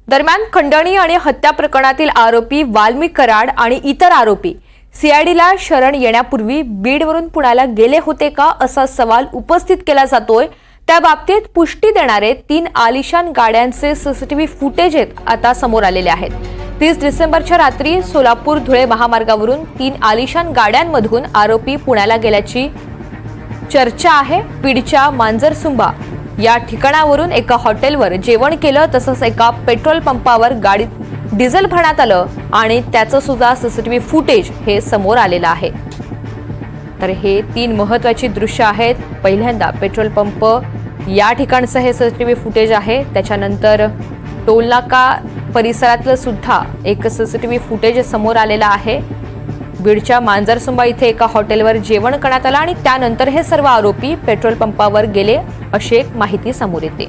दरम्यान खंडणी आणि हत्या प्रकरणातील आरोपी वाल्मिक कराड आणि इतर आरोपी सीआयडीला शरण येण्यापूर्वी बीडवरून पुण्याला गेले होते का असा सवाल उपस्थित केला जातोय। त्या बाबतीत पुष्टी देणारे 3 आलिशान गाड्यांचे सीसीटीव्ही फुटेज आता समोर आलेले आहेत। 30 डिसेंबरच्या रात्री सोलापूर धुळे महामार्गावरून 3 आलिशान गाड्यांमधून आरोपी पुण्याला गेल्याची चर्चा आहे। बीडच्या मांजरसुंबा या ठिकाणावरून एका हॉटेलवर जेवण केलं, तसंच एका पेट्रोल पंपावर गाडीत डिझेल भरण्यात आलं आणि त्याचं सुद्धा सीसीटीव्ही फुटेज हे समोर आलेलं आहे। तर हे 3 महत्त्वाची दृश्य आहेत। पहिल्यांदा पेट्रोल पंप या ठिकाणचं हे सीसीटीव्ही फुटेज आहे। त्याच्यानंतर टोलनाका परिसरातलं सुद्धा एक सीसीटीव्ही फुटेज समोर आलेलं आहे। बीडच्या मांजरसुंबा इथे एका हॉटेलवर जेवण करण्यात आलं आणि त्यानंतर हे सर्व आरोपी पेट्रोल पंपावर गेले अशी एक माहिती समोर येते।